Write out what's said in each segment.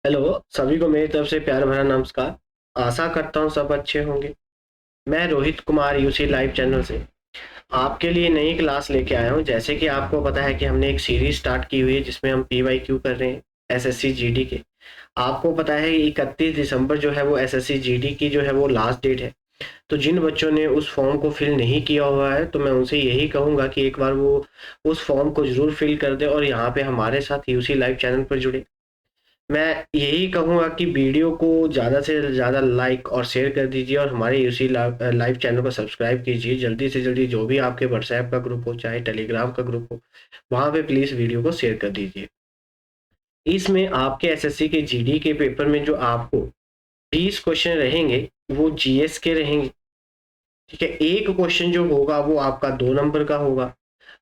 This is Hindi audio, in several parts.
हेलो सभी को मेरी तरफ से प्यार भरा नमस्कार। आशा करता हूँ सब अच्छे होंगे। मैं Rohit Kumar UC live channel से आपके लिए नई क्लास लेके आया हूँ। जैसे कि आपको पता है कि हमने एक सीरीज स्टार्ट की हुई है जिसमें हम पीवाईक्यू कर रहे हैं एसएससी जीडी के। आपको पता है 31 दिसंबर जो है वो एसएससी जीडी की जो है वो लास्ट डेट है। तो जिन बच्चों ने उस फॉर्म को फिल नहीं किया हुआ है तो मैं उनसे यही कहूंगा कि एक बार वो उस फॉर्म को जरूर फिल कर दे और यहाँ पे हमारे साथ यूसी लाइव चैनल पर जुड़े। मैं यही कहूँगा कि वीडियो को ज़्यादा से ज़्यादा लाइक और शेयर कर दीजिए और हमारे यूसी लाइव चैनल को सब्सक्राइब कीजिए। जल्दी से जल्दी जो भी आपके व्हाट्सएप का ग्रुप हो चाहे टेलीग्राम का ग्रुप हो वहाँ पे प्लीज़ वीडियो को शेयर कर दीजिए। इसमें आपके एसएससी के जीडी के पेपर में जो आपको 20 क्वेश्चन रहेंगे वो जीएस के रहेंगे। ठीक है, एक क्वेश्चन जो होगा वो आपका 2 नंबर का होगा।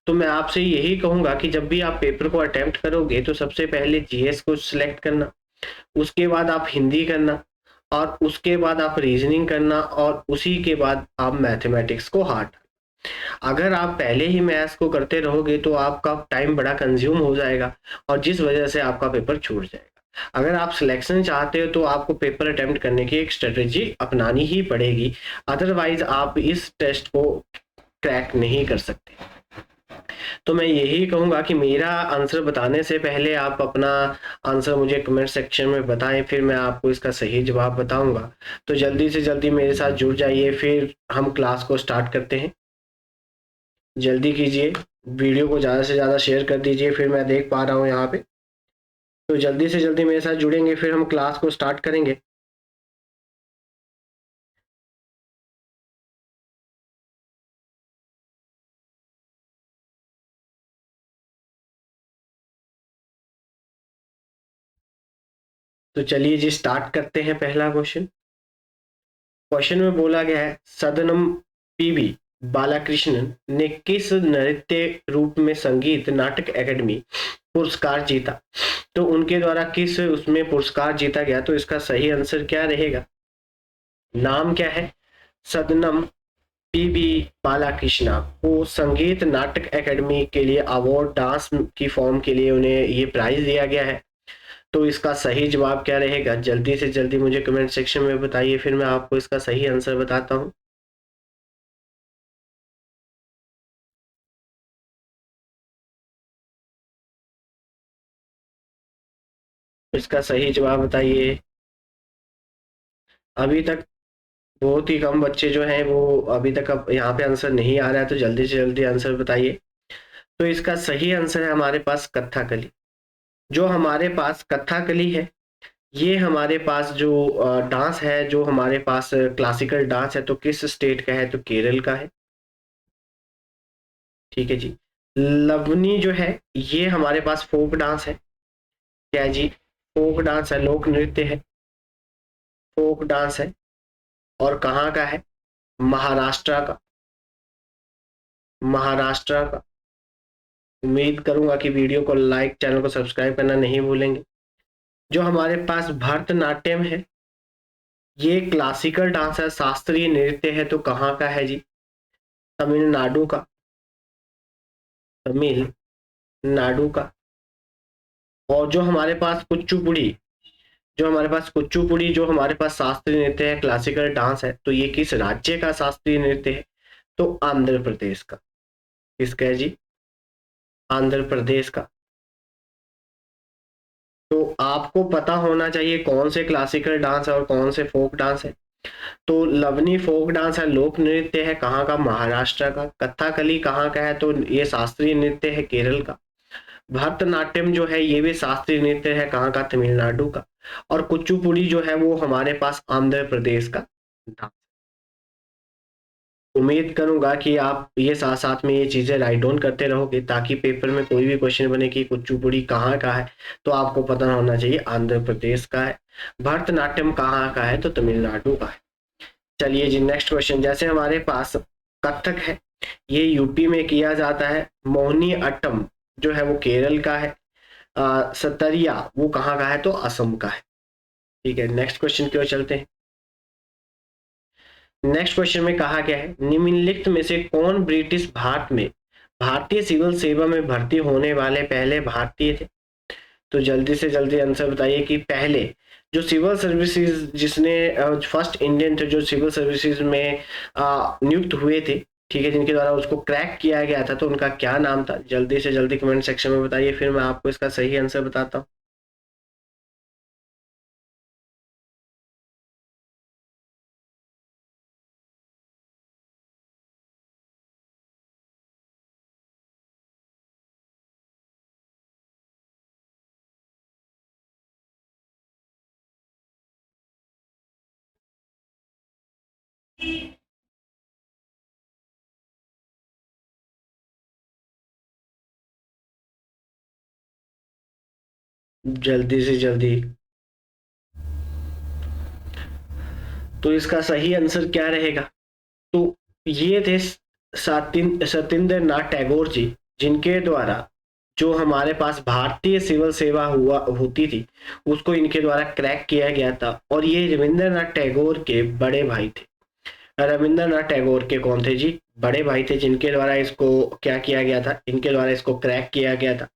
तो मैं आपसे यही कहूँगा कि जब भी आप पेपर को अटेम्प्ट करोगे तो सबसे पहले जीएस को सिलेक्ट करना, उसके बाद आप हिंदी करना और उसके बाद आप रीजनिंग करना और उसी के बाद आप मैथमेटिक्स को हार्ड। अगर आप पहले ही मैथ्स को करते रहोगे तो आपका टाइम बड़ा कंज्यूम हो जाएगा और जिस वजह से आपका पेपर छूट जाएगा। अगर आप सिलेक्शन चाहते हो तो आपको पेपर अटेम्प्ट करने की एक स्ट्रेटेजी अपनानी ही पड़ेगी, अदरवाइज आप इस टेस्ट को क्रैक नहीं कर सकते। तो मैं यही कहूँगा कि मेरा आंसर बताने से पहले आप अपना आंसर मुझे कमेंट सेक्शन में बताएं, फिर मैं आपको इसका सही जवाब बताऊंगा। तो जल्दी से जल्दी मेरे साथ जुड़ जाइए, फिर हम क्लास को स्टार्ट करते हैं। जल्दी कीजिए, वीडियो को ज़्यादा से ज़्यादा शेयर कर दीजिए, फिर मैं देख पा रहा हूँ यहाँ पे। तो जल्दी से जल्दी मेरे साथ जुड़ेंगे फिर हम क्लास को स्टार्ट करेंगे। तो चलिए जी स्टार्ट करते हैं। पहला क्वेश्चन, क्वेश्चन में बोला गया है सदनम पीवी बालाकृष्णन ने किस नृत्य रूप में संगीत नाटक एकेडमी पुरस्कार जीता। तो उनके द्वारा किस उसमें पुरस्कार जीता गया। तो इसका सही आंसर क्या रहेगा, नाम क्या है, सदनम पीवी बालाकृष्णा को संगीत नाटक एकेडमी के लिए अवार्ड डांस की फॉर्म के लिए उन्हें ये प्राइज दिया गया है। तो इसका सही जवाब क्या रहेगा, जल्दी से जल्दी मुझे कमेंट सेक्शन में बताइए, फिर मैं आपको इसका सही आंसर बताता हूँ। इसका सही जवाब बताइए। अभी तक बहुत ही कम बच्चे जो हैं वो अभी तक अब यहाँ पे आंसर नहीं आ रहा है, तो जल्दी से जल्दी आंसर बताइए। तो इसका सही आंसर है हमारे पास कथकली। जो हमारे पास कथकली है ये हमारे पास जो डांस है, जो हमारे पास क्लासिकल डांस है, तो किस स्टेट का है, तो केरल का है। ठीक है जी। लवनी जो है ये हमारे पास फोक डांस है। क्या है जी, फोक डांस है, लोक नृत्य है, फोक डांस है। और कहाँ का है, महाराष्ट्र का, महाराष्ट्र का। उम्मीद करूंगा कि वीडियो को लाइक, चैनल को सब्सक्राइब करना नहीं भूलेंगे। जो हमारे पास भरतनाट्यम है ये क्लासिकल डांस है, शास्त्रीय नृत्य है, तो कहाँ का है जी, तमिलनाडु का, तमिलनाडु का। और जो हमारे पास कुचिपुड़ी, जो हमारे पास शास्त्रीय नृत्य है, क्लासिकल डांस है, तो ये किस राज्य का शास्त्रीय नृत्य है, तो आंध्र प्रदेश का। किसका है जी, आंध्र प्रदेश का। तो आपको पता होना चाहिए कौन से क्लासिकल डांस है और कौन से फोक डांस है। तो लवनी फोक डांस है, लोक नृत्य है, कहाँ का, महाराष्ट्र का। कथकली कहाँ का है, तो ये शास्त्रीय नृत्य है, केरल का। भरतनाट्यम जो है ये भी शास्त्रीय नृत्य है, कहाँ का, तमिलनाडु का। और कुचिपुड़ी जो है वो हमारे पास आंध्र प्रदेश का डांस। उम्मीद करूंगा कि आप ये साथ साथ में ये चीजें राइट डाउन करते रहोगे ताकि पेपर में कोई भी क्वेश्चन बने कि कुचिपुड़ी कहाँ का है तो आपको पता होना चाहिए आंध्र प्रदेश का है। भरतनाट्यम कहाँ का है, तो तमिलनाडु का है। चलिए जी नेक्स्ट क्वेश्चन, जैसे हमारे पास कथक है ये यूपी में किया जाता है, मोहिनी अट्टम जो है वो केरल का है, सतरिया वो कहाँ का है, तो असम का है। ठीक है, नेक्स्ट क्वेश्चन की ओर चलते हैं। नेक्स्ट क्वेश्चन में कहा गया है निम्नलिखित में से कौन ब्रिटिश भारत में भारतीय सिविल सेवा में भर्ती होने वाले पहले भारतीय थे। तो जल्दी से जल्दी आंसर बताइए कि पहले जो सिविल सर्विसेज जिसने फर्स्ट इंडियन थे जो सिविल सर्विसेज में नियुक्त हुए थे, ठीक है, जिनके द्वारा उसको क्रैक किया गया था, तो उनका क्या नाम था? जल्दी से जल्दी कमेंट सेक्शन में बताइए, फिर मैं आपको इसका सही आंसर बताता हूँ। जल्दी से जल्दी। तो इसका सही आंसर क्या रहेगा? तो ये थे सत्येंद्र नाथ टैगोर जी, जिनके द्वारा जो हमारे पास भारतीय सिविल सेवा हुआ होती थी उसको इनके द्वारा क्रैक किया गया था। और ये रविंद्रनाथ टैगोर के बड़े भाई थे। रविंद्रनाथ टैगोर के कौन थे जी? बड़े भाई थे, जिनके द्वारा इसको क्या किया गया था, इनके द्वारा इसको क्रैक किया गया था।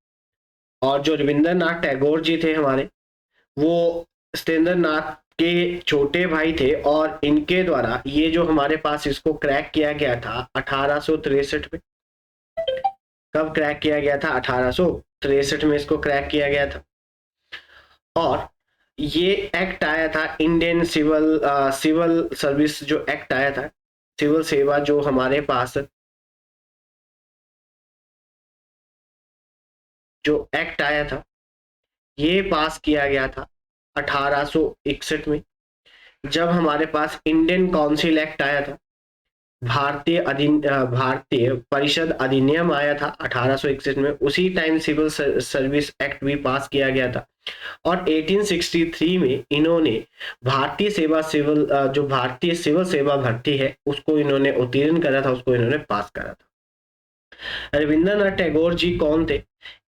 और जो रविंद्रनाथ टैगोर जी थे हमारे, वो सत्येंद्र नाथ के छोटे भाई थे, और इनके द्वारा ये जो हमारे पास इसको क्रैक किया गया था 1863 में। कब क्रैक किया गया था? 1863 में इसको क्रैक किया गया था। और ये एक्ट आया था इंडियन सिविल सर्विस जो एक्ट आया था, सिविल सेवा जो हमारे पास जो एक्ट आया था, ये पास किया गया था 1861 में। जब हमारे पास इंडियन काउंसिल एक्ट आया था, भारतीय परिषद अधिनियम आया था 1861 में, उसी टाइम सिविल सर्विस एक्ट भी पास किया गया था। और 1863 में इन्होंने जो भारतीय सिविल सेवा भर्ती है उसको इन्होंने उत्तीर्ण करा था, उसको इन्होंने पास करा था। रविंद्रनाथ टैगोर जी कौन थे?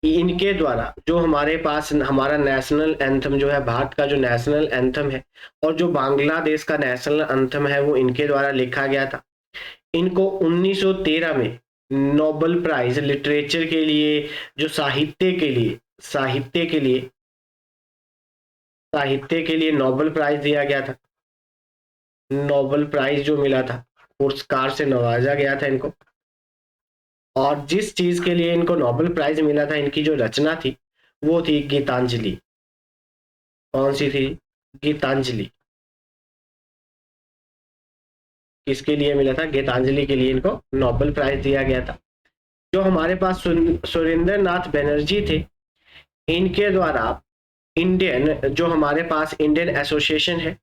इनके द्वारा जो हमारे पास हमारा नेशनल एंथम जो है, भारत का जो नेशनल एंथम है और जो बांग्लादेश का नेशनल एंथम है, वो इनके द्वारा लिखा गया था। इनको 1913 में नोबेल प्राइज लिटरेचर के लिए, जो साहित्य के लिए नोबेल प्राइज दिया गया था। नोबेल प्राइज जो मिला था, पुरस्कार से नवाजा गया था इनको। और जिस चीज के लिए इनको नोबेल प्राइज मिला था, इनकी जो रचना थी वो थी गीतांजलि। कौन सी थी? गीतांजलि। किसके लिए मिला था? गीतांजलि के लिए इनको नोबेल प्राइज दिया गया था। जो हमारे पास सुरेंद्र नाथ बनर्जी थे, इनके द्वारा जो हमारे पास इंडियन एसोसिएशन है,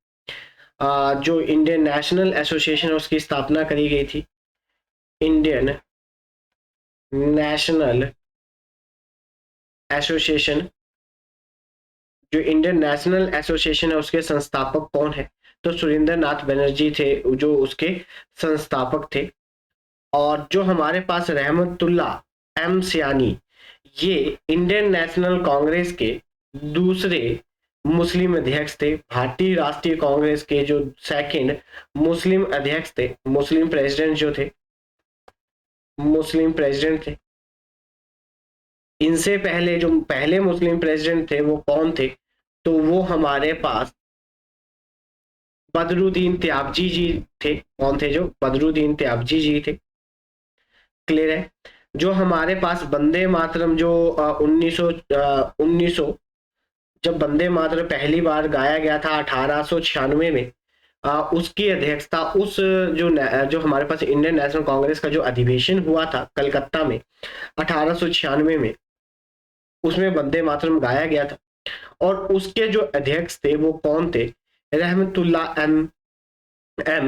जो इंडियन नेशनल एसोसिएशन है, उसकी स्थापना करी गई थी। इंडियन नेशनल एसोसिएशन, जो इंडियन नेशनल एसोसिएशन है, उसके संस्थापक कौन है? तो सुरेंद्र नाथ बनर्जी थे जो उसके संस्थापक थे। और जो हमारे पास रहमतुल्ला एम सियानी, ये इंडियन नेशनल कांग्रेस के दूसरे मुस्लिम अध्यक्ष थे। भारतीय राष्ट्रीय कांग्रेस के जो सेकंड मुस्लिम अध्यक्ष थे, मुस्लिम प्रेसिडेंट थे। इनसे पहले जो पहले मुस्लिम प्रेसिडेंट थे वो कौन थे? तो वो हमारे पास बदरुद्दीन त्याबजी जी थे। कौन थे? जो बदरुद्दीन त्याबजी जी थे। क्लियर है? जो हमारे पास वंदे मातरम जो 1900 जब वंदे मातरम पहली बार गाया गया था 1896 में, उसकी अध्यक्षता जो हमारे पास इंडियन नेशनल कांग्रेस का जो अधिवेशन हुआ था कलकत्ता में 1896 में, उसमें वंदे मातरम गाया गया था। और उसके जो अध्यक्ष थे वो कौन थे? रहमतुल्ला एम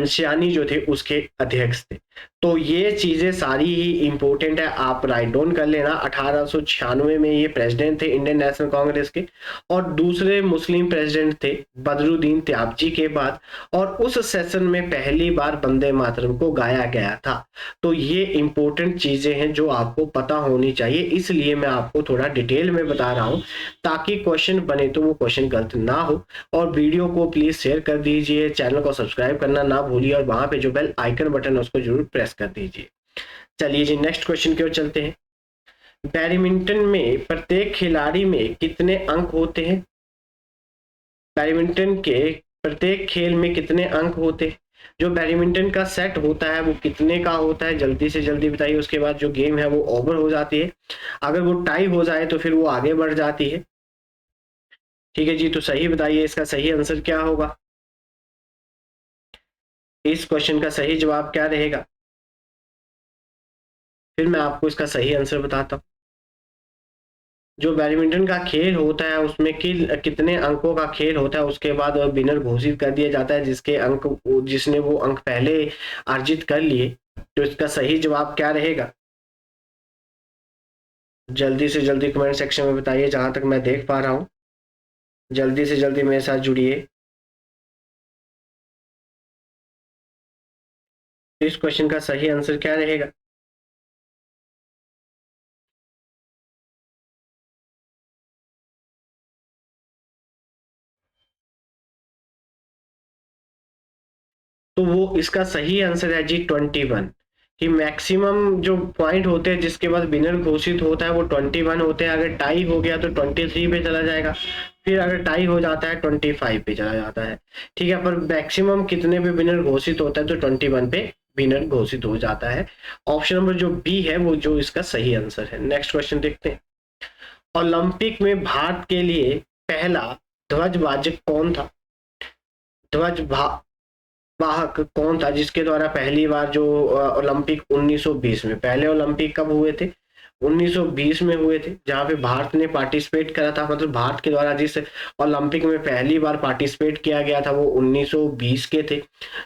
सियानी जो थे उसके अध्यक्ष थे। तो ये चीजें सारी ही इंपॉर्टेंट है, आप राइट डाउन कर लेना। 1896 में ये प्रेसिडेंट थे इंडियन नेशनल कांग्रेस के, और दूसरे मुस्लिम प्रेसिडेंट थे बदरुद्दीन त्याबजी के बाद। और उस सेशन में पहली बार वंदे मातरम को गाया गया था। तो ये इंपॉर्टेंट चीजें हैं जो आपको पता होनी चाहिए, इसलिए मैं आपको थोड़ा डिटेल में बता रहा हूँ ताकि क्वेश्चन बने तो वो क्वेश्चन गलत ना हो। और वीडियो को प्लीज शेयर कर दीजिए, चैनल को सब्सक्राइब करना ना भूलिए, और वहां पे जो बेल आइकन बटन है उसको जरूर प्रेस कर दीजिए। चलिए जी नेक्स्ट क्वेश्चन की ओर चलते हैं। बैडमिंटन में प्रत्येक खिलाड़ी में कितने अंक होते हैं? बैडमिंटन के प्रत्येक खेल में कितने अंक होते हैं? जो बैडमिंटन का सेट होता है वो कितने का होता है, जल्दी से जल्दी बताइए। उसके बाद जो गेम है वो ओवर हो जाती है, अगर वो टाई हो जाए तो फिर वो आगे बढ़ जाती है। ठीक है जी, तो सही बताइए, इसका सही आंसर क्या होगा? इस क्वेश्चन का सही जवाब क्या रहेगा? फिर मैं आपको इसका सही आंसर बताता हूँ। जो बैडमिंटन का खेल होता है उसमें कितने अंकों का खेल होता है, उसके बाद विनर घोषित कर दिया जाता है, जिसने वो अंक पहले अर्जित कर लिए। तो इसका सही जवाब क्या रहेगा? जल्दी से जल्दी कमेंट सेक्शन में बताइए, जहां तक मैं देख पा रहा हूँ। जल्दी से जल्दी मेरे साथ जुड़िए। तो इस क्वेश्चन का सही आंसर क्या रहेगा? तो वो इसका सही आंसर है जी 21। कि मैक्सिमम जो पॉइंट होते हैं जिसके बाद विनर घोषित होता है वो 21 होते हैं। अगर टाई हो गया तो 23 पे चला जाएगा, फिर अगर टाई हो जाता है 25 पे चला जाता है। ठीक है, पर मैक्सिमम कितने पे विनर घोषित होता है? तो 21 पे विनर घोषित हो जाता है। ऑप्शन नंबर जो बी है वो जो इसका सही आंसर है। नेक्स्ट क्वेश्चन देखते हैं। ओलंपिक में भारत के लिए पहला ध्वजवाचक कौन था? ध्वज वाहक कौन था जिसके द्वारा पहली बार जो ओलंपिक 1920 में, पहले ओलंपिक कब हुए थे? 1920 में हुए थे, जहां पे भारत ने पार्टिसिपेट करा था। मतलब भारत के द्वारा जिस ओलंपिक में पहली बार पार्टिसिपेट किया गया था वो 1920 के थे।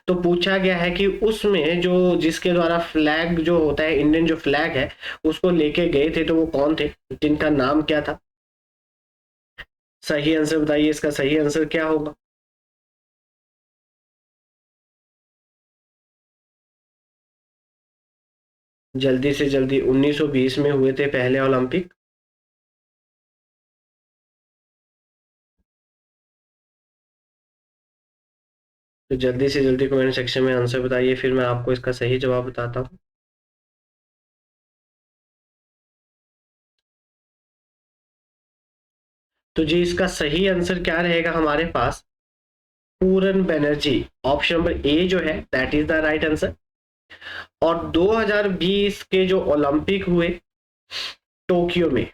तो पूछा गया है कि उसमें जो जिसके द्वारा फ्लैग जो होता है, इंडियन जो फ्लैग है उसको लेके गए थे, तो वो कौन थे, जिनका नाम क्या था? सही आंसर बताइए, इसका सही आंसर क्या होगा? जल्दी से जल्दी, 1920 में हुए थे पहले ओलंपिक। तो जल्दी से जल्दी कमेंट सेक्शन में आंसर बताइए, फिर मैं आपको इसका सही जवाब बताता हूँ। तो जी इसका सही आंसर क्या रहेगा हमारे पास? पूरन बैनर्जी। ऑप्शन नंबर ए जो है that is the right answer. और 2020 के जो ओलंपिक हुए टोक्यो में,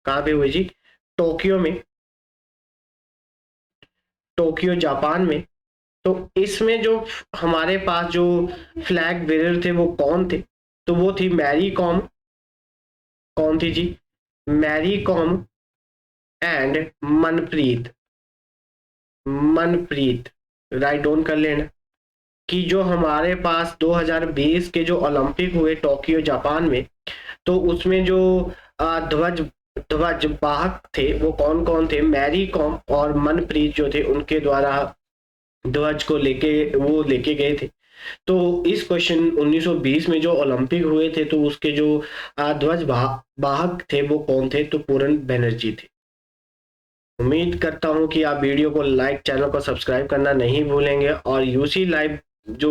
कहाँ पे हुए जी? टोक्यो में, टोक्यो जापान में। तो इसमें जो हमारे पास जो फ्लैग बेरर थे वो कौन थे? तो वो थी मैरी कॉम। कौन थी जी? Mary Kom and Manpreet. Manpreet, write down कर लेना। कि जो हमारे पास 2020 के जो ओलंपिक हुए टोक्यो जापान में, तो उसमें जो ध्वज ध्वज वाहक थे वो कौन कौन थे? मैरी कॉम और मनप्रीत जो थे उनके द्वारा ध्वज को लेके गए थे। तो इस क्वेश्चन 1920 में जो ओलंपिक हुए थे तो उसके जो ध्वज वाहक थे वो कौन थे? तो पूरन बैनर्जी थे। उम्मीद करता हूँ कि आप वीडियो को लाइक, चैनल को सब्सक्राइब करना नहीं भूलेंगे, और यूसी लाइव जो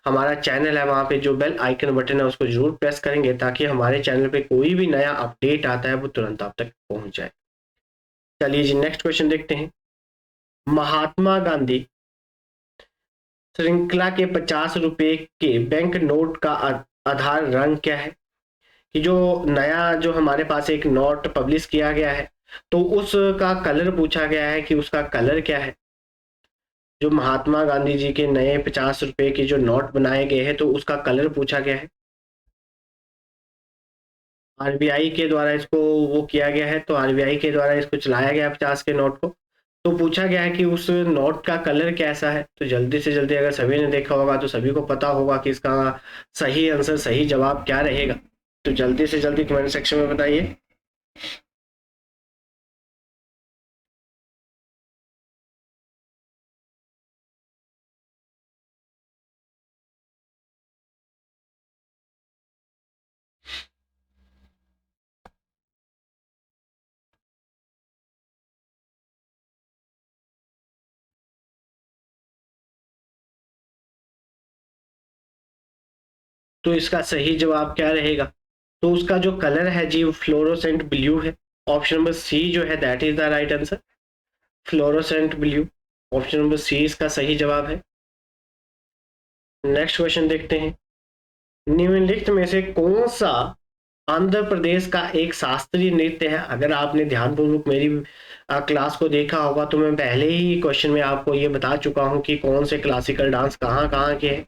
हमारा चैनल है वहाँ पे जो बेल आइकन बटन है उसको जरूर प्रेस करेंगे, ताकि हमारे चैनल पे कोई भी नया अपडेट आता है वो तुरंत आप तक पहुँच जाए। चलिए जी नेक्स्ट क्वेश्चन देखते हैं। महात्मा गांधी श्रृंखला के 50 रुपए के बैंक नोट का आधार रंग क्या है? कि जो नया जो हमारे पास एक नोट पब्लिश किया गया है तो उसका कलर पूछा गया है कि उसका कलर क्या है? जो महात्मा गांधी जी के नए 50 रुपए के जो नोट बनाए गए हैं तो उसका कलर पूछा गया है। आरबीआई के द्वारा इसको वो किया गया है, तो आरबीआई के द्वारा इसको चलाया गया 50 के नोट को। तो पूछा गया है कि उस नोट का कलर कैसा है। तो जल्दी से जल्दी, अगर सभी ने देखा होगा तो सभी को पता होगा कि इसका सही आंसर, सही जवाब क्या रहेगा। तो जल्दी से जल्दी कमेंट सेक्शन में बताइए। तो इसका सही जवाब क्या रहेगा? तो उसका जो कलर है जी वो फ्लोरोसेंट ब्लू है। ऑप्शन नंबर सी जो है that is the right answer, fluorescent blue. Option number C इसका सही जवाब है। नेक्स्ट क्वेश्चन देखते हैं, निम्नलिखित में से कौन सा आंध्र प्रदेश का एक शास्त्रीय नृत्य है। अगर आपने ध्यानपूर्वक मेरी क्लास को देखा होगा तो मैं पहले ही क्वेश्चन में आपको ये बता चुका हूं कि कौन से क्लासिकल डांस कहाँ कहाँ के हैं।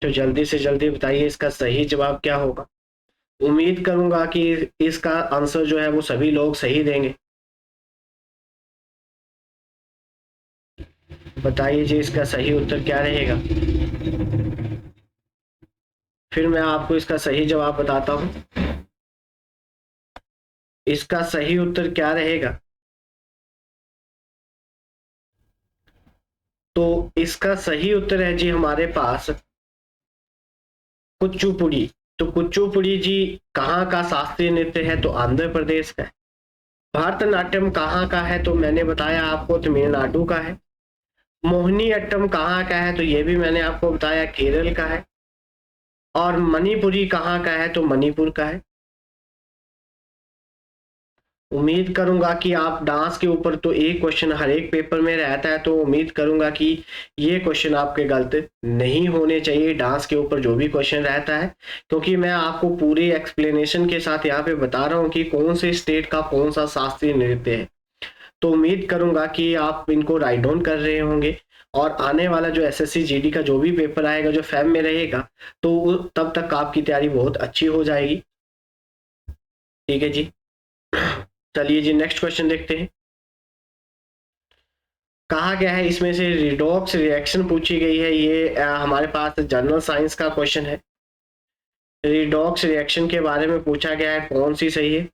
तो जल्दी से जल्दी बताइए इसका सही जवाब क्या होगा। उम्मीद करूंगा कि इसका आंसर जो है वो सभी लोग सही देंगे। बताइए जी इसका सही उत्तर क्या रहेगा। फिर मैं आपको इसका सही जवाब बताता हूं। इसका सही उत्तर क्या रहेगा। तो इसका सही उत्तर है जी हमारे पास कुच्चुपुड़ी। तो कुच्चुपुड़ी जी कहाँ का शास्त्रीय नृत्य है, तो आंध्र प्रदेश का है। भरतनाट्यम कहाँ का है, तो मैंने बताया आपको तमिलनाडु का है। मोहिनी अट्टम कहाँ का है, तो ये भी मैंने आपको बताया केरल का है। और मणिपुरी कहाँ का है, तो मणिपुर का है। उम्मीद करूंगा कि आप डांस के ऊपर तो एक क्वेश्चन हर एक पेपर में रहता है, तो उम्मीद करूंगा कि ये क्वेश्चन आपके गलत नहीं होने चाहिए डांस के ऊपर जो भी क्वेश्चन रहता है, क्योंकि मैं आपको पूरी एक्सप्लेनेशन के साथ यहाँ पे बता रहा हूँ कि कौन से स्टेट का कौन सा शास्त्रीय नृत्य है। तो उम्मीद करूंगा कि आप इनको राइट डाउन कर रहे होंगे, और आने वाला जो एसएससी जीडी का जो भी पेपर आएगा जो फैब में रहेगा, तो तब तक आपकी तैयारी बहुत अच्छी हो जाएगी। ठीक है जी, चलिए जी नेक्स्ट क्वेश्चन देखते हैं। कहा गया है इसमें से रिडॉक्स रिएक्शन पूछी गई है, ये हमारे पास जनरल साइंस का क्वेश्चन है। रिडॉक्स रिएक्शन के बारे में पूछा गया है, कौन सी सही है।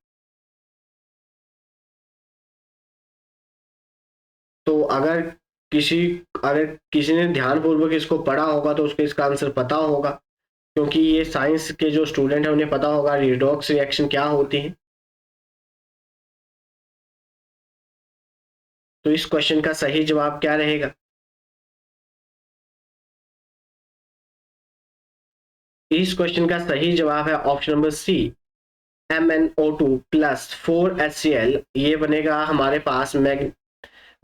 तो किसी अगर किसी ने ध्यानपूर्वक इसको पढ़ा होगा तो उसको इसका आंसर पता होगा, क्योंकि ये साइंस के जो स्टूडेंट है उन्हें पता होगा रिडॉक्स रिएक्शन क्या होती है। तो इस क्वेश्चन का सही जवाब क्या रहेगा। इस क्वेश्चन का सही जवाब है ऑप्शन नंबर सी, MnO2 प्लस 4HCl। ये बनेगा हमारे पास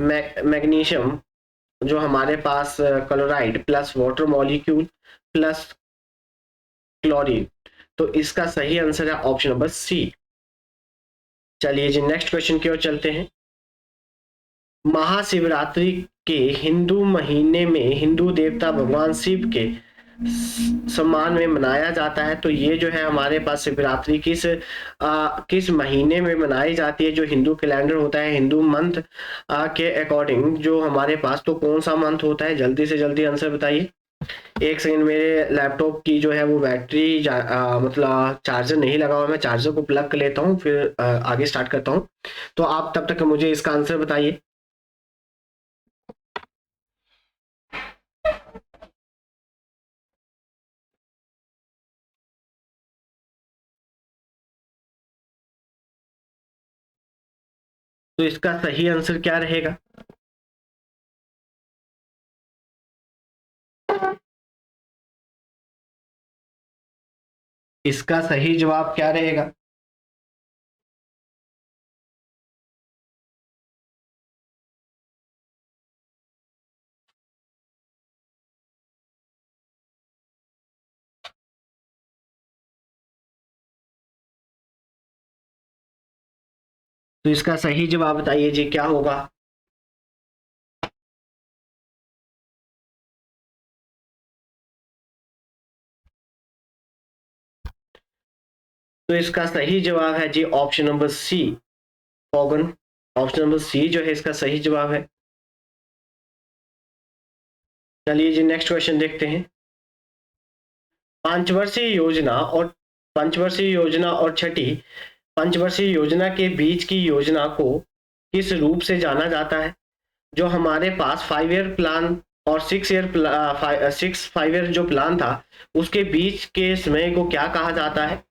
मैग्नीशियम, जो हमारे पास chloride plus water molecule plus chlorine. तो इसका सही आंसर है ऑप्शन नंबर सी। चलिए जी नेक्स्ट क्वेश्चन की ओर चलते हैं। महाशिवरात्रि के हिंदू महीने में हिंदू देवता भगवान शिव के सम्मान में मनाया जाता है। तो ये जो है हमारे पास शिवरात्रि किस महीने में मनाई जाती है, जो हिंदू कैलेंडर होता है हिंदू मंथ के अकॉर्डिंग जो हमारे पास, तो कौन सा मंथ होता है। जल्दी से जल्दी आंसर बताइए। एक सेकंड, मेरे लैपटॉप की जो है वो बैटरी मतलब चार्जर नहीं लगा हुआ, मैं चार्जर को प्लग कर लेता हूँ फिर आगे स्टार्ट करता हूँ। तो आप तब तक मुझे इसका आंसर बताइए। तो इसका सही आंसर क्या रहेगा। इसका सही जवाब क्या रहेगा। तो इसका सही जवाब बताइए जी क्या होगा। तो इसका सही जवाब है जी ऑप्शन नंबर सी, फॉगन। ऑप्शन नंबर सी जो है इसका सही जवाब है। चलिए जी नेक्स्ट क्वेश्चन देखते हैं। पंचवर्षीय योजना और पंचवर्षीय योजना और छठी पंचवर्षीय योजना के बीच की योजना को किस रूप से जाना जाता है। जो हमारे पास 5 ईयर प्लान और 6 ईयर जो प्लान था उसके बीच के समय को क्या कहा जाता है।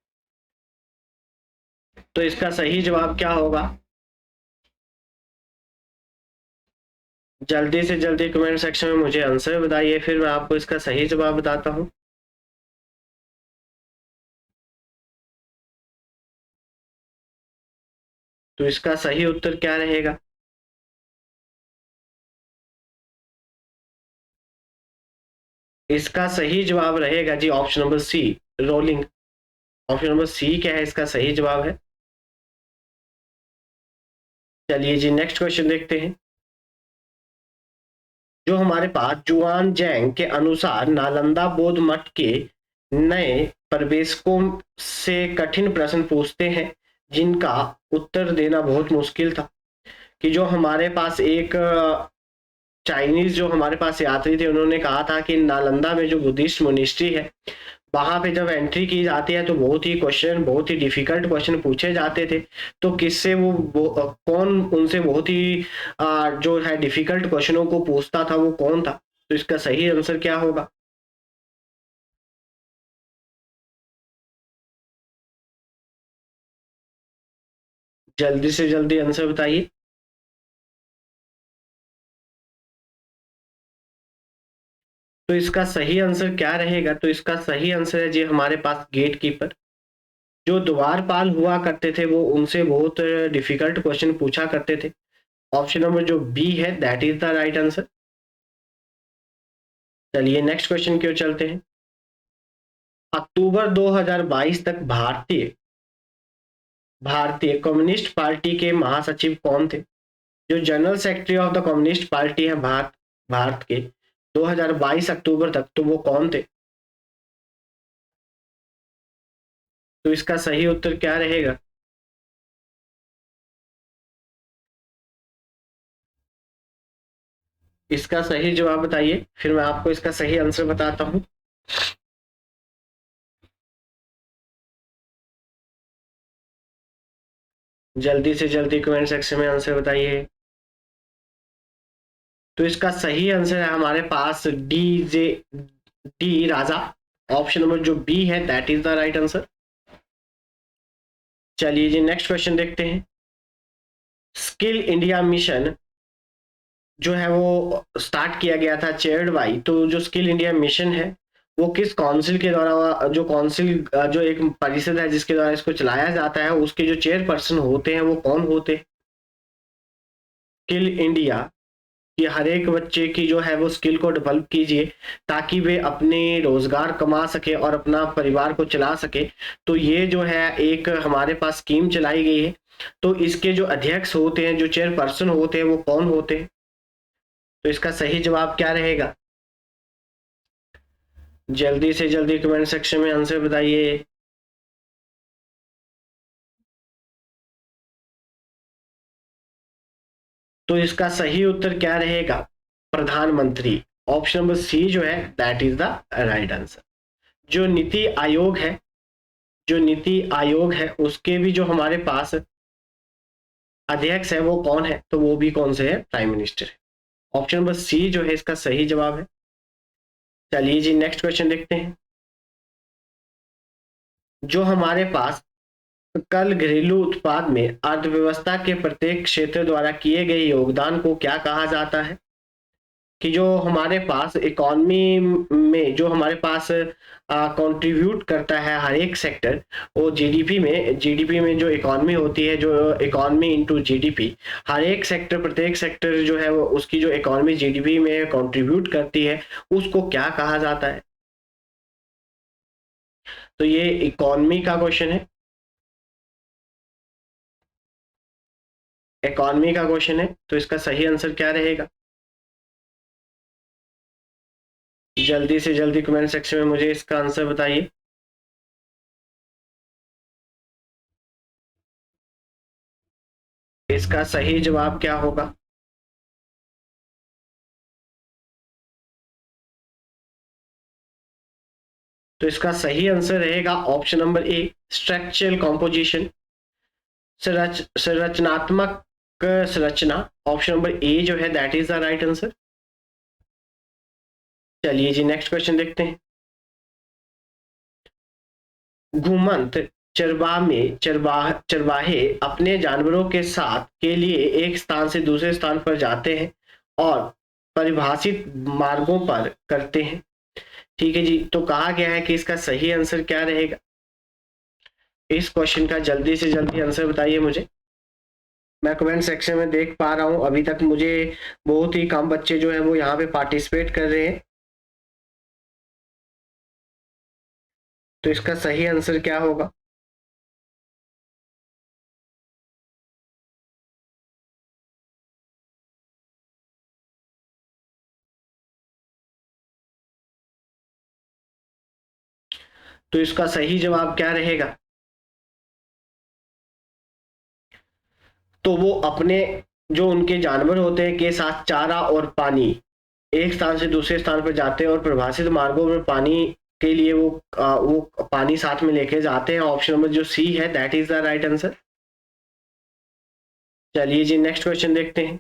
तो इसका सही जवाब क्या होगा। जल्दी से जल्दी कमेंट सेक्शन में मुझे आंसर बताइए, फिर मैं आपको इसका सही जवाब बताता हूँ। तो इसका सही उत्तर क्या रहेगा? इसका सही जवाब रहेगा जी option number C, rolling. Option number C क्या है, इसका सही जवाब है। चलिए जी नेक्स्ट क्वेश्चन देखते हैं। जो हमारे पास जुआन जैंग के अनुसार नालंदा बौद्ध मठ के नए प्रवेशकों से कठिन प्रश्न पूछते हैं जिनका उत्तर देना बहुत मुश्किल था। कि जो हमारे पास एक चाइनीज जो हमारे पास यात्री थे, उन्होंने कहा था कि नालंदा में जो बुद्धिस्ट मोनिस्ट्री है, वहां पे जब एंट्री की जाती है तो बहुत ही डिफिकल्ट क्वेश्चन पूछे जाते थे। तो किससे कौन उनसे बहुत ही जो है डिफिकल्ट क्वेश्चनों को पूछता था, वो कौन था? तो इसका सही आंसर क्या होगा? जल्दी से जल्दी आंसर बताइए। तो इसका सही आंसर क्या रहेगा? तो इसका सही आंसर है जी हमारे पास गेट कीपर। जो द्वारपाल हुआ करते थे वो उनसे बहुत डिफिकल्ट क्वेश्चन पूछा करते थे। ऑप्शन नंबर जो बी है that is the right answer. चलिए नेक्स्ट क्वेश्चन की ओर चलते हैं। अक्टूबर 2022 तक भारतीय भारतीय कम्युनिस्ट पार्टी के महासचिव कौन थे? जो general secretary of the communist party है भारत भारत के 2022 अक्टूबर तक, तो वो कौन थे? तो इसका सही उत्तर क्या रहेगा? इसका सही जवाब बताइए, फिर मैं आपको इसका सही आंसर बताता हूँ। जल्दी से जल्दी कमेंट सेक्शन में आंसर बताइए। तो इसका सही आंसर है हमारे पास डी राजा। ऑप्शन नंबर जो बी है that is the right answer. चलिए जी नेक्स्ट क्वेश्चन देखते हैं। स्किल इंडिया मिशन जो है वो स्टार्ट किया गया था चेयर्ड बाई, तो जो स्किल इंडिया मिशन है वो किस काउंसिल के द्वारा, जो काउंसिल जो एक परिषद है जिसके द्वारा इसको चलाया जाता है, उसके जो चेयरपर्सन होते हैं वो कौन होते हैं? स्किल इंडिया कि हर एक बच्चे की जो है वो स्किल को डेवलप कीजिए ताकि वे अपने रोजगार कमा सके और अपना परिवार को चला सके। तो ये जो है एक हमारे पास स्कीम चलाई गई है। तो इसके जो अध्यक्ष होते हैं, जो चेयरपर्सन होते हैं, वो कौन होते हैं? तो इसका सही जवाब क्या रहेगा? जल्दी से जल्दी कमेंट सेक्शन में आंसर बताइए। तो इसका सही उत्तर क्या रहेगा? प्रधानमंत्री। ऑप्शन नंबर सी जो है that is the right answer. जो नीति आयोग है जो नीति आयोग है उसके भी जो हमारे पास अध्यक्ष है वो कौन है? तो वो भी कौन से है? प्राइम मिनिस्टर है। ऑप्शन नंबर सी जो है इसका सही जवाब है। चलिए जी नेक्स्ट क्वेश्चन देखते हैं। जो हमारे पास कल घरेलू उत्पाद में अर्थव्यवस्था के प्रत्येक क्षेत्र द्वारा किए गए योगदान को क्या कहा जाता है? कि जो हमारे पास इकॉनमी में जो हमारे पास कंट्रीब्यूट करता है हर एक सेक्टर, वो जीडीपी में जो इकॉनमी होती है, जो इकॉनमी इनटू जीडीपी, हर एक सेक्टर प्रत्येक सेक्टर जो है वो उसकी जो इकॉनमी जीडीपी में कंट्रीब्यूट करती है, उसको क्या कहा जाता है? तो ये इकॉनमी का क्वेश्चन है। इकॉनमी का क्वेश्चन है, तो इसका सही आंसर क्या रहेगा? जल्दी से जल्दी कमेंट सेक्शन में मुझे इसका आंसर बताइए। इसका सही जवाब क्या होगा? तो इसका सही आंसर रहेगा option number A, structural composition, संरचनात्मक संरचना। ऑप्शन नंबर ए जो है that is the right answer. चलिए जी नेक्स्ट क्वेश्चन देखते हैं। घुमंत चरवाहे अपने जानवरों के साथ के लिए एक स्थान से दूसरे स्थान पर जाते हैं और परिभाषित मार्गों पर करते हैं। ठीक है जी, तो कहा गया है कि इसका सही आंसर क्या रहेगा? इस क्वेश्चन का जल्दी से जल्दी आंसर बताइए मुझे। मैं कमेंट सेक्शन में देख पा रहा हूँ अभी तक मुझे बहुत ही कम बच्चे जो है वो यहाँ पे पार्टिसिपेट कर रहे हैं। तो इसका सही आंसर क्या होगा? तो इसका सही जवाब क्या रहेगा? तो वो अपने जो उनके जानवर होते हैं के साथ चारा और पानी, एक स्थान से दूसरे स्थान पर जाते हैं और प्रभावित मार्गों में पानी के लिए वो पानी साथ में लेके जाते हैं। ऑप्शन नंबर जो सी है that is the right answer. चलिए जी नेक्स्ट क्वेश्चन देखते हैं।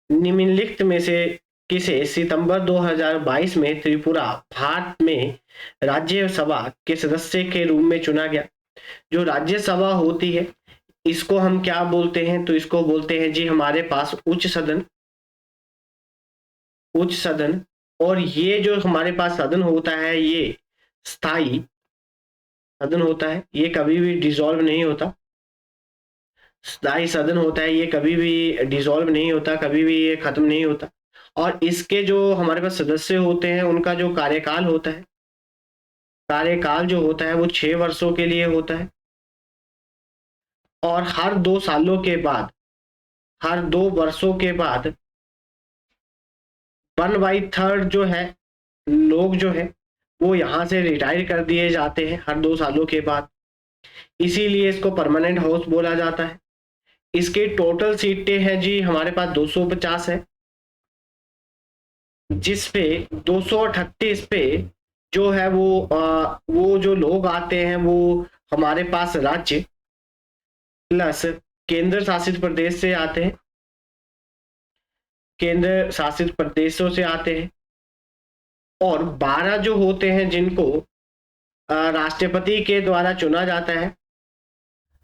निम्नलिखित में से किसे सितंबर 2022 में त्रिपुरा भारत में राज्यसभा के सदस्य के रूप में चुना गया? जो राज्यसभा होती है इसको हम क्या बोलते हैं? तो इसको बोलते हैं जी हमारे पास उच्च सदन। उच्च सदन। और ये जो हमारे पास सदन होता है ये स्थायी सदन होता है, ये कभी भी डिसॉल्व नहीं होता। स्थायी सदन होता है, ये कभी भी डिसॉल्व नहीं होता, कभी भी ये खत्म नहीं होता। और इसके जो हमारे पास सदस्य होते हैं उनका जो कार्यकाल होता है, कार्यकाल जो होता है वो 6 वर्षों के लिए होता है। और हर 2 सालों के बाद, हर 2 वर्षों के बाद 1/3 जो है लोग जो है वो यहाँ से रिटायर कर दिए जाते हैं हर 2 सालों के बाद। इसीलिए इसको परमानेंट हाउस बोला जाता है। इसके टोटल सीटें हैं जी हमारे पास 250 है, जिसपे 238 पे जो है वो जो लोग आते हैं वो हमारे पास राज्य प्लस केंद्र शासित प्रदेश से आते हैं, केंद्र शासित प्रदेशों से आते हैं। और 12 जो होते हैं जिनको राष्ट्रपति के द्वारा चुना जाता है,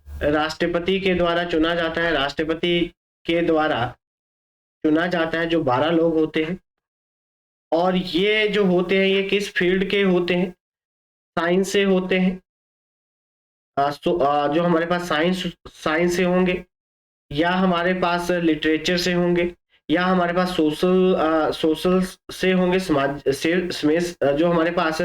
राष्ट्रपति के द्वारा चुना जाता है, राष्ट्रपति के द्वारा चुना जाता है जो 12 लोग होते हैं। और ये जो होते हैं ये किस फील्ड के होते हैं? साइंस से होते हैं। जो हमारे पास साइंस साइंस से होंगे, या हमारे पास लिटरेचर से होंगे, या हमारे पास सोशल से होंगे, समाज से जो हमारे पास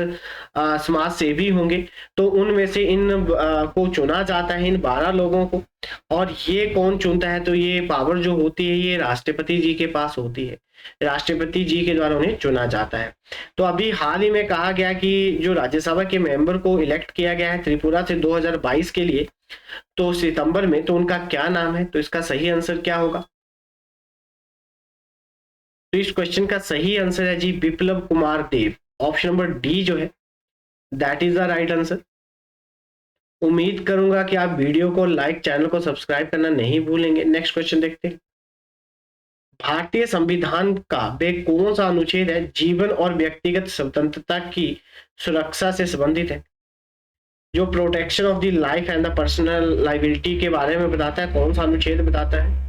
समाज सेवी होंगे। तो उनमें से इन को चुना जाता है, इन 12 लोगों को। और ये कौन चुनता है? तो ये पावर जो होती है ये राष्ट्रपति जी के पास होती है, राष्ट्रपति जी के द्वारा उन्हें चुना जाता है। तो अभी हाल ही में कहा गया कि जो राज्यसभा के मेंबर को इलेक्ट किया गया है त्रिपुरा से 2022 के लिए, तो सितंबर में, तो उनका क्या नाम है? तो इसका सही आंसर क्या होगा? तो इस क्वेश्चन का सही आंसर है जी बिप्लब कुमार देव। ऑप्शन नंबर डी जो है that is the right answer. उम्मीद करूंगा कि आप वीडियो को लाइक, चैनल को सब्सक्राइब करना नहीं भूलेंगे। नेक्स्ट क्वेश्चन देखते हैं। भारतीय संविधान का वे कौन सा अनुच्छेद है जीवन और व्यक्तिगत स्वतंत्रता की सुरक्षा से संबंधित है? जो protection of the life and the personal liability के बारे में बताता है, कौन सा अनुच्छेद बताता है?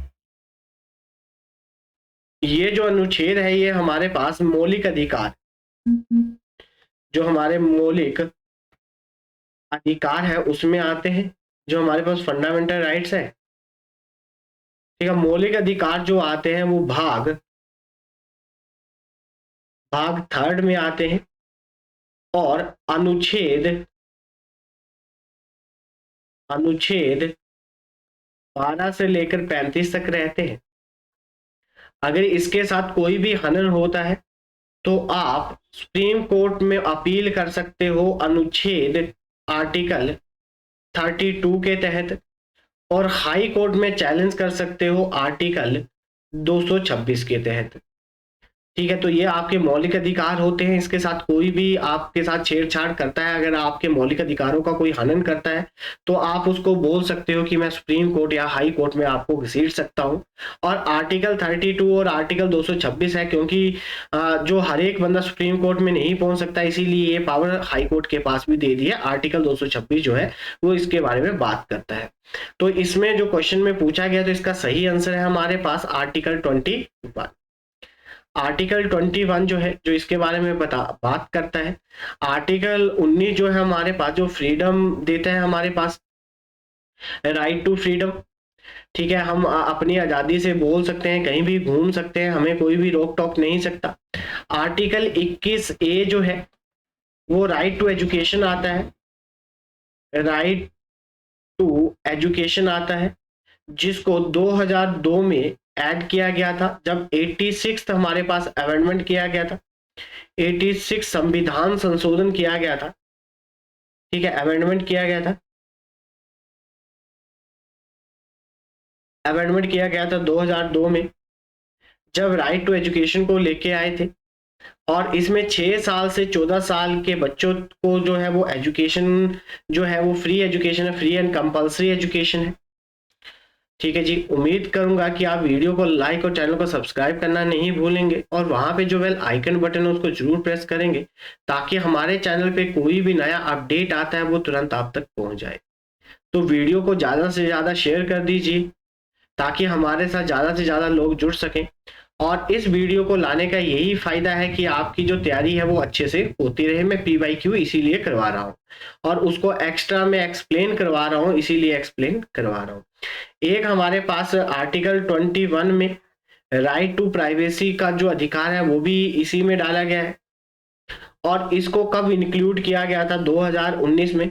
ये जो अनुच्छेद है ये हमारे पास मौलिक अधिकार, जो हमारे मौलिक अधिकार है उसमें आते हैं, जो हमारे पास फंडामेंटल राइट्स है। ठीक है, मौलिक अधिकार जो आते हैं वो भाग 3 में आते हैं। और अनुच्छेद अनुच्छेद 12 से लेकर 35 तक रहते हैं। अगर इसके साथ कोई भी हनन होता है तो आप सुप्रीम कोर्ट में अपील कर सकते हो अनुच्छेद आर्टिकल 32 के तहत, और हाई कोर्ट में चैलेंज कर सकते हो आर्टिकल 226 के तहत। ठीक है, तो ये आपके मौलिक अधिकार होते हैं। इसके साथ कोई भी आपके साथ छेड़छाड़ करता है, अगर आपके मौलिक अधिकारों का कोई हनन करता है तो आप उसको बोल सकते हो कि मैं सुप्रीम कोर्ट या हाई कोर्ट में आपको घसीट सकता हूं। और आर्टिकल 32 और आर्टिकल 226 है, क्योंकि जो हर एक बंदा सुप्रीम कोर्ट में नहीं पहुंच सकता, इसीलिए ये पावर हाई कोर्ट के पास भी दे दी है। आर्टिकल 226 जो है वो इसके बारे में बात करता है। तो इसमें जो क्वेश्चन में पूछा गया तो इसका सही आंसर है हमारे पास आर्टिकल 21। आर्टिकल 21 जो है जो इसके बारे में बात करता है। आर्टिकल 19 जो है हमारे पास जो फ्रीडम देता है, हमारे पास राइट टू फ्रीडम। ठीक है, हम अपनी आज़ादी से बोल सकते हैं, कहीं भी घूम सकते हैं, हमें कोई भी रोक टोक नहीं सकता। आर्टिकल 21A जो है वो राइट टू एजुकेशन आता है, राइट टू एजुकेशन आता है, जिसको 2002 में ऐड किया गया था, जब 86 हमारे पास अमेंडमेंट किया गया था, 86 संविधान संशोधन किया गया था। ठीक है, अमेंडमेंट किया गया था, अमेंडमेंट किया गया था 2002 में, जब राइट टू एजुकेशन को लेके आए थे। और इसमें 6 साल से 14 साल के बच्चों को जो है वो एजुकेशन जो है वो फ्री एजुकेशन है, फ्री एंड कंपलसरी एजुकेशन है। ठीक है जी, उम्मीद करूंगा कि आप वीडियो को लाइक और चैनल को सब्सक्राइब करना नहीं भूलेंगे, और वहां पे जो बेल आइकन बटन है उसको जरूर प्रेस करेंगे, ताकि हमारे चैनल पे कोई भी नया अपडेट आता है वो तुरंत आप तक पहुंच जाए। तो वीडियो को ज़्यादा से ज़्यादा शेयर कर दीजिए, ताकि हमारे साथ ज़्यादा से ज़्यादा लोग जुड़ सकें। और इस वीडियो को लाने का यही फायदा है कि आपकी जो तैयारी है वो अच्छे से होती रहे। मैं PYQ इसीलिए करवा रहा हूँ, और उसको एक्स्ट्रा में एक्सप्लेन करवा रहा हूँ, इसीलिए एक्सप्लेन करवा रहा हूँ। एक हमारे पास आर्टिकल 21 में राइट टू प्राइवेसी का जो अधिकार है वो भी इसी में डाला गया है। और इसको कब इंक्लूड किया गया था? 2019 में,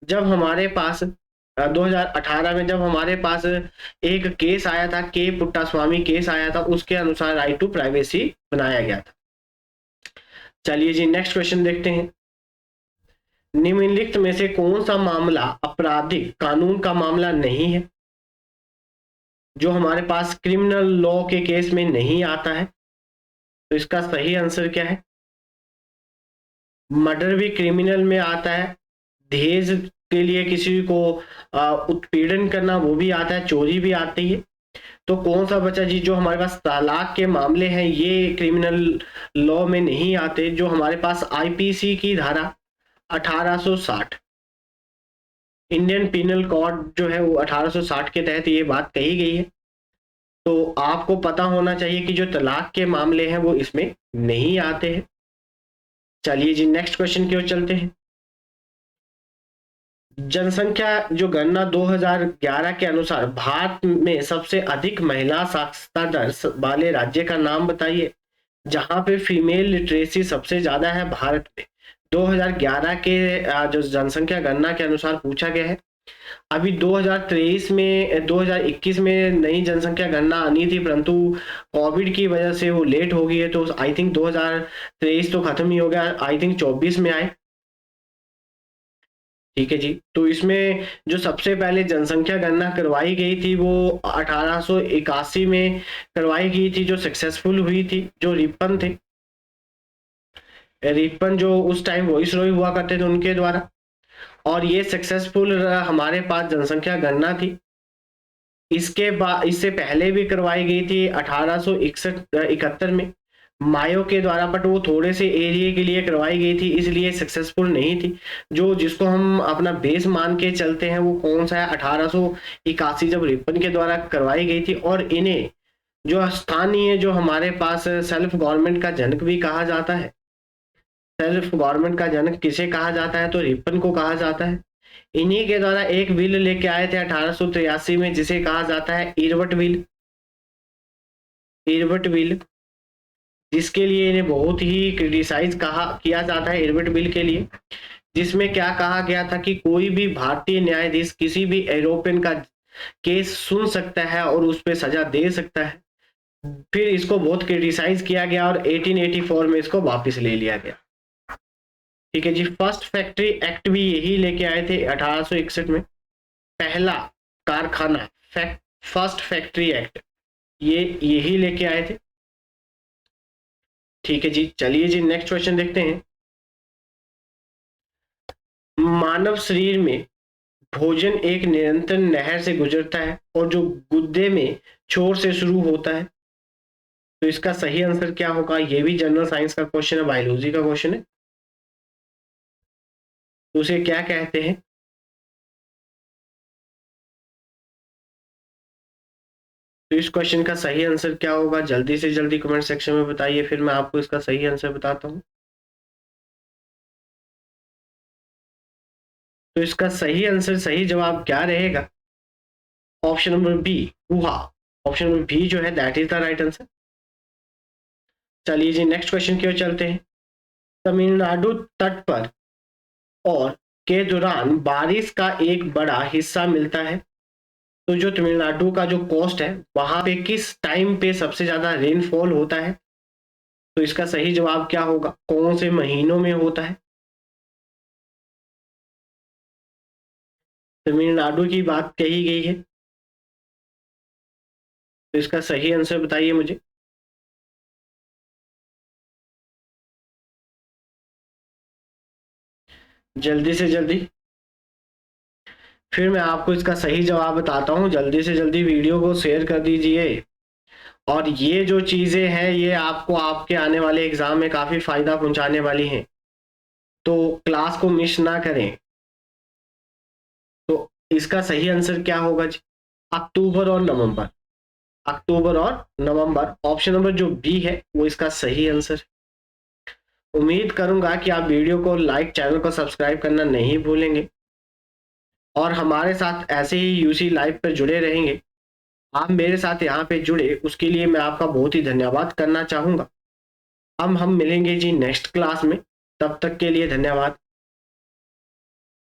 जब हमारे पास 2018 में जब हमारे पास एक केस आया था, के पुट्टास्वामी केस आया था, उसके अनुसार राइट टू प्राइवेसी बनाया गया था। चलिए जी, नेक्स्ट क्वेश्चन देखते हैं। निम्नलिखित में से कौन सा मामला आपराधिक कानून का मामला नहीं है, जो हमारे पास क्रिमिनल लॉ के केस में नहीं आता है? तो इसका सही आंसर क्या है? मर्डर भी क्रिमिनल में आता है, दहेज के लिए किसी को उत्पीड़न करना वो भी आता है, चोरी भी आती है। तो कौन सा बचा जी? जो हमारे पास तलाक के मामले हैं ये क्रिमिनल लॉ में नहीं आते, जो हमारे पास IPC की धारा 1860, इंडियन पिनल कोड जो है वो 1860 के तहत ये बात कही गई है। तो आपको पता होना चाहिए कि जो तलाक के मामले हैं वो इसमें नहीं आते हैं। चलिए जी, नेक्स्ट क्वेश्चन की ओर चलते हैं। जनसंख्या जो गणना 2011 के अनुसार भारत में सबसे अधिक महिला साक्षरता दर वाले राज्य का नाम बताइए, जहां पे फीमेल लिटरेसी सबसे ज्यादा है भारत में। 2011 के जो जनसंख्या गणना के अनुसार पूछा गया है। अभी 2023 में 2021 में नई जनसंख्या गणना आनी थी, परंतु कोविड की वजह से वो लेट हो गई है। तो आई थिंक 2023 तो खत्म ही हो गया, आई थिंक 24 में आए। ठीक है जी, तो इसमें जो सबसे पहले जनसंख्या गणना करवाई गई थी वो 1881 में करवाई गई थी, जो सक्सेसफुल हुई थी, जो रिपन थे, रिपन जो उस टाइम वॉइस रॉय हुआ करते थे उनके द्वारा। और ये सक्सेसफुल हमारे पास जनसंख्या गणना थी। इसके बाद इससे पहले भी करवाई गई थी 1861-71 में मायो के द्वारा, बट वो थोड़े से एरिया के लिए करवाई गई थी, इसलिए सक्सेसफुल नहीं थी। जो जिसको हम अपना बेस मान के चलते हैं वो कौन सा है? 1881, जब रिपन के द्वारा करवाई गई थी। और इन्हें जो स्थानीय जो हमारे पास सेल्फ गवर्नमेंट का जनक भी कहा जाता है। सेल्फ गवर्नमेंट का जनक किसे कहा जाता है? तो रिपन को कहा जाता है। इन्हीं के द्वारा एक बिल लेके आए थे 1883 में, जिसे कहा जाता है इरवट बिल। इरवट बिल, जिसके लिए इन्हें बहुत ही क्रिटिसाइज कहा किया जाता है, इरवट बिल के लिए, जिसमें क्या कहा गया था कि कोई भी भारतीय न्यायाधीश किसी भी यूरोपियन का केस सुन सकता है और उस पर सजा दे सकता है। फिर इसको बहुत क्रिटिसाइज किया गया और 1884 में इसको वापस ले लिया गया। ठीक है जी, फर्स्ट फैक्ट्री एक्ट भी यही लेके आए थे 1861 में। पहला कारखाना फर्स्ट फैक्ट्री एक्ट ये यही लेके आए थे। ठीक है जी, चलिए जी, नेक्स्ट क्वेश्चन देखते हैं। मानव शरीर में भोजन एक निरंतर नहर से गुजरता है और जो गुद्दे में छोर से शुरू होता है। तो इसका सही आंसर क्या होगा? ये भी जनरल साइंस का क्वेश्चन है, बायोलॉजी का क्वेश्चन है। तो उसे क्या कहते हैं? तो इस क्वेश्चन का सही आंसर क्या होगा? जल्दी से जल्दी कमेंट सेक्शन में बताइए, फिर मैं आपको इसका सही आंसर बताता हूँ। तो इसका सही आंसर, सही जवाब क्या रहेगा? ऑप्शन नंबर बी ऊहा। ऑप्शन नंबर बी जो है that is the right answer. चलिए जी नेक्स्ट क्वेश्चन की ओर चलते हैं। तमिलनाडु तट पर और के दौरान बारिश का एक बड़ा हिस्सा मिलता है। तो जो तमिलनाडु का जो कोस्ट है वहां पे किस टाइम पे सबसे ज्यादा रेनफॉल होता है? तो इसका सही जवाब क्या होगा? कौन से महीनों में होता है? तमिलनाडु की बात कही गई है, तो इसका सही आंसर बताइए मुझे। जल्दी से जल्दी। फिर मैं आपको इसका सही जवाब बताता हूँ, जल्दी से जल्दी वीडियो को शेयर कर दीजिए। और ये जो चीजें हैं ये आपको आपके आने वाले एग्जाम में काफी फायदा पहुंचाने वाली हैं, तो क्लास को मिस ना करें। तो इसका सही आंसर क्या होगा जी? अक्टूबर और नवंबर। अक्टूबर और नवंबर, ऑप्शन नंबर जो बी है वो इसका सही आंसर। उम्मीद करूंगा कि आप वीडियो को लाइक, चैनल को सब्सक्राइब करना नहीं भूलेंगे और हमारे साथ ऐसे ही यूसी लाइव पर जुड़े रहेंगे। आप मेरे साथ यहाँ पे जुड़े उसके लिए मैं आपका बहुत ही धन्यवाद करना चाहूंगा। अब हम मिलेंगे जी नेक्स्ट क्लास में, तब तक के लिए धन्यवाद।